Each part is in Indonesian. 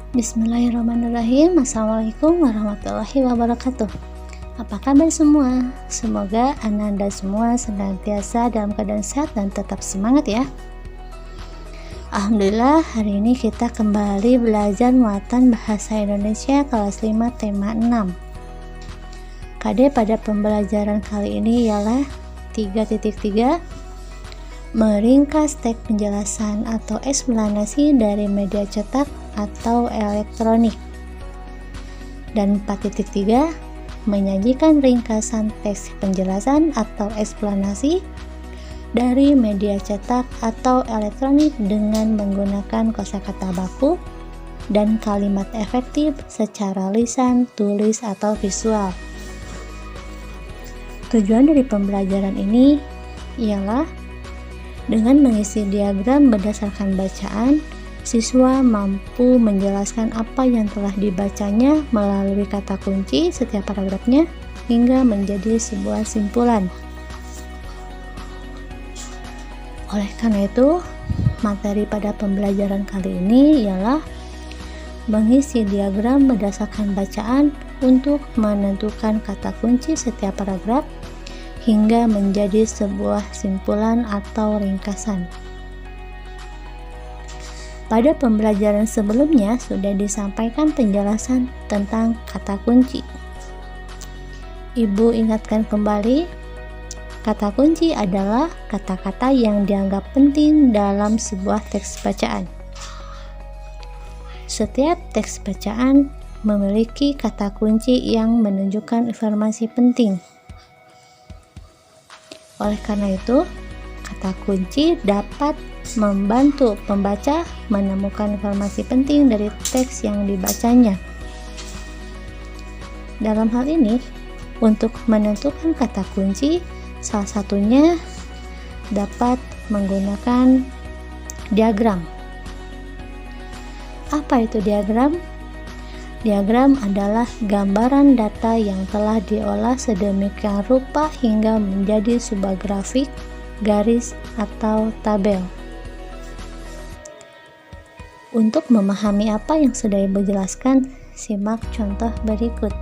Bismillahirrahmanirrahim. Assalamualaikum warahmatullahi wabarakatuh. Apa kabar semua? Semoga Anda semua senantiasa dalam keadaan sehat dan tetap semangat ya. Alhamdulillah, hari ini kita kembali belajar muatan bahasa Indonesia kelas 5 tema 6. KD pada pembelajaran kali ini ialah 3.3, meringkas teks penjelasan atau eksplanasi dari media cetak atau elektronik. Dan 4.3, menyajikan ringkasan teks penjelasan atau eksplanasi dari media cetak atau elektronik dengan menggunakan kosakata baku dan kalimat efektif secara lisan, tulis, atau visual. Tujuan dari pembelajaran ini ialah dengan mengisi diagram berdasarkan bacaan, siswa mampu menjelaskan apa yang telah dibacanya melalui kata kunci setiap paragrafnya hingga menjadi sebuah simpulan. Oleh karena itu, materi pada pembelajaran kali ini ialah mengisi diagram berdasarkan bacaan untuk menentukan kata kunci setiap paragraf hingga menjadi sebuah simpulan atau ringkasan. Pada pembelajaran sebelumnya sudah disampaikan penjelasan tentang kata kunci. Ibu ingatkan kembali, kata kunci adalah kata-kata yang dianggap penting dalam sebuah teks bacaan. Setiap teks bacaan memiliki kata kunci yang menunjukkan informasi penting. Oleh karena itu, kata kunci dapat membantu pembaca menemukan informasi penting dari teks yang dibacanya. Dalam hal ini, untuk menentukan kata kunci, salah satunya dapat menggunakan diagram. Apa itu diagram? Diagram adalah gambaran data yang telah diolah sedemikian rupa hingga menjadi sebuah grafik, garis, atau tabel. Untuk memahami apa yang sudah Ibu jelaskan, simak contoh berikut.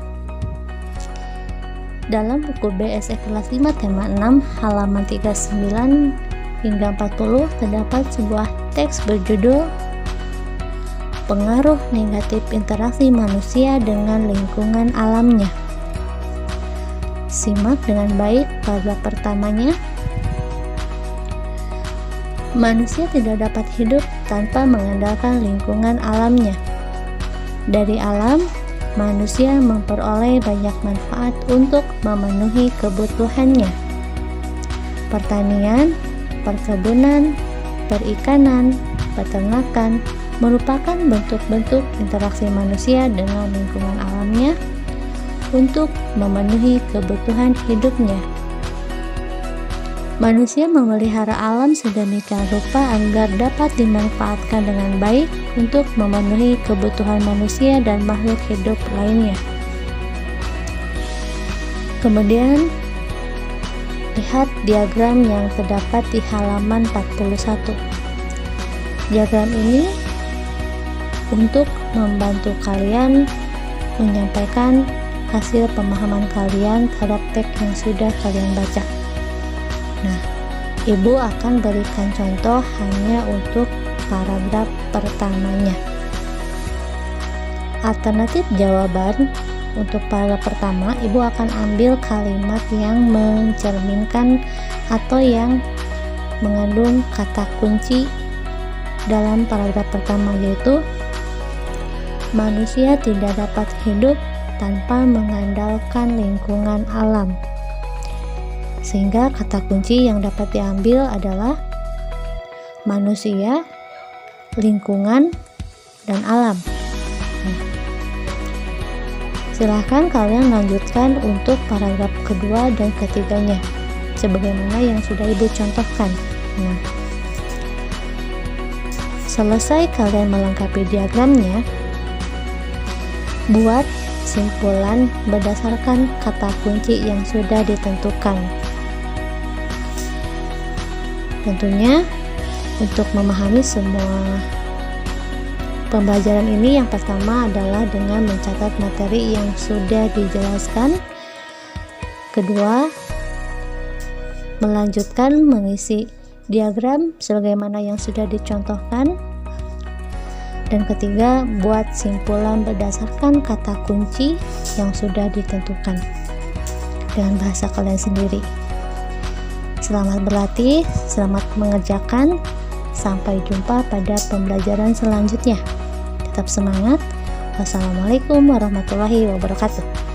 Dalam buku BSE kelas 5 tema 6 halaman 39 hingga 40 terdapat sebuah teks berjudul Pengaruh Negatif Interaksi Manusia dengan Lingkungan Alamnya. Simak dengan baik paragraf pertamanya. Manusia tidak dapat hidup tanpa mengandalkan lingkungan alamnya. Dari alam, manusia memperoleh banyak manfaat untuk memenuhi kebutuhannya. Pertanian, perkebunan, perikanan, peternakan merupakan bentuk-bentuk interaksi manusia dengan lingkungan alamnya untuk memenuhi kebutuhan hidupnya. Manusia memelihara alam sedemikian rupa agar dapat dimanfaatkan dengan baik untuk memenuhi kebutuhan manusia dan makhluk hidup lainnya. Kemudian, lihat diagram yang terdapat di halaman 41. Diagram ini untuk membantu kalian menyampaikan hasil pemahaman kalian terhadap teks yang sudah kalian baca. Nah, Ibu akan berikan contoh hanya untuk paragraf pertamanya. Alternatif jawaban untuk paragraf pertama, Ibu akan ambil kalimat yang mencerminkan atau yang mengandung kata kunci dalam paragraf pertama, yaitu manusia tidak dapat hidup tanpa mengandalkan lingkungan alam. Sehingga kata kunci yang dapat diambil adalah manusia, lingkungan, dan alam. Silahkan kalian lanjutkan untuk paragraf kedua dan ketiganya, sebagaimana yang sudah Ibu contohkan. Selesai kalian melengkapi diagramnya, buat simpulan berdasarkan kata kunci yang sudah ditentukan. Tentunya untuk memahami semua pembelajaran ini yang pertama adalah dengan mencatat materi yang sudah dijelaskan. Kedua, melanjutkan mengisi diagram sebagaimana yang sudah dicontohkan. Dan ketiga, buat simpulan berdasarkan kata kunci yang sudah ditentukan dengan bahasa kalian sendiri. Selamat berlatih, selamat mengerjakan. Sampai jumpa pada pembelajaran selanjutnya. Tetap semangat. Wassalamualaikum warahmatullahi wabarakatuh.